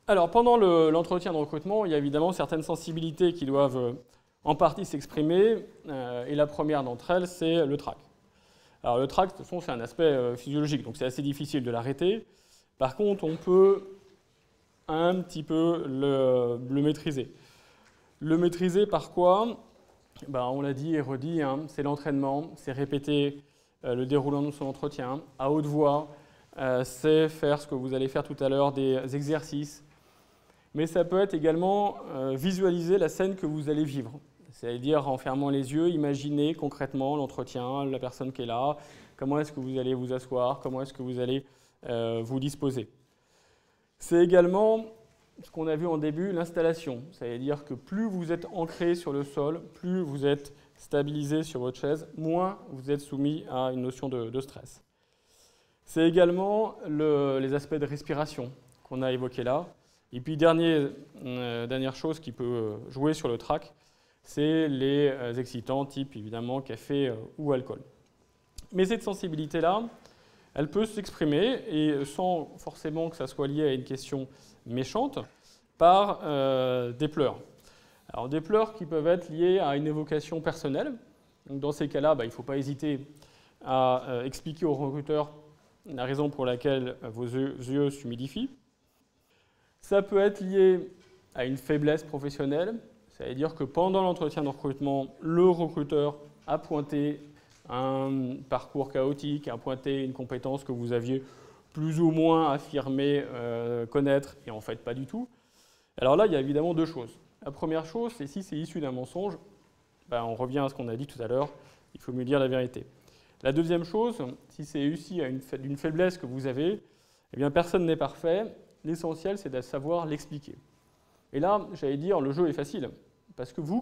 Alors, pendant l'entretien de recrutement, il y a évidemment certaines sensibilités qui doivent en partie s'exprimer, et la première d'entre elles, c'est le trac. Alors, le trac, de toute façon, c'est un aspect physiologique, donc c'est assez difficile de l'arrêter. Par contre, on peut un petit peu le maîtriser. Le maîtriser par quoi? On l'a dit et redit, hein, c'est l'entraînement, c'est répéter le déroulement de son entretien à haute voix, c'est faire ce que vous allez faire tout à l'heure, des exercices. Mais ça peut être également visualiser la scène que vous allez vivre. C'est-à-dire en fermant les yeux, imaginer concrètement l'entretien, la personne qui est là, comment est-ce que vous allez vous asseoir, comment est-ce que vous allez vous disposer. C'est également ce qu'on a vu en début, l'installation. C'est-à-dire que plus vous êtes ancré sur le sol, plus vous êtes stabilisé sur votre chaise, moins vous êtes soumis à une notion de stress. C'est également les aspects de respiration qu'on a évoqués là. Et puis, dernière chose qui peut jouer sur le trac, c'est les excitants type, évidemment, café ou alcool. Mais cette sensibilité-là, elle peut s'exprimer, et sans forcément que ça soit lié à une question méchante, par des pleurs. Alors, des pleurs qui peuvent être liés à une évocation personnelle. Donc, dans ces cas-là, il ne faut pas hésiter à expliquer au recruteur la raison pour laquelle vos yeux s'humidifient. Ça peut être lié à une faiblesse professionnelle, c'est-à-dire que pendant l'entretien de recrutement, le recruteur a pointé un parcours chaotique, a pointé une compétence que vous aviez plus ou moins affirmé connaître, et en fait pas du tout. Alors là, il y a évidemment deux choses. La première chose, c'est si c'est issu d'un mensonge, on revient à ce qu'on a dit tout à l'heure, il faut mieux dire la vérité. La deuxième chose, si c'est issu d'une faiblesse que vous avez, eh bien personne n'est parfait. L'essentiel, c'est de savoir l'expliquer. Et là, j'allais dire, le jeu est facile, parce que vous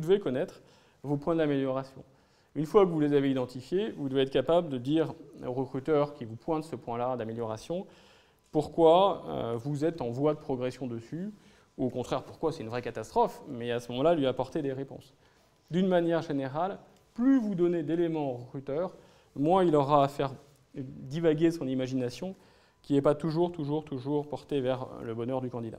devez connaître vos points d'amélioration. Une fois que vous les avez identifiés, vous devez être capable de dire au recruteur qui vous pointe ce point-là d'amélioration pourquoi vous êtes en voie de progression dessus, ou au contraire, pourquoi c'est une vraie catastrophe, mais à ce moment-là, lui apporter des réponses. D'une manière générale, plus vous donnez d'éléments au recruteur, moins il aura à faire divaguer son imagination, qui n'est pas toujours portée vers le bonheur du candidat.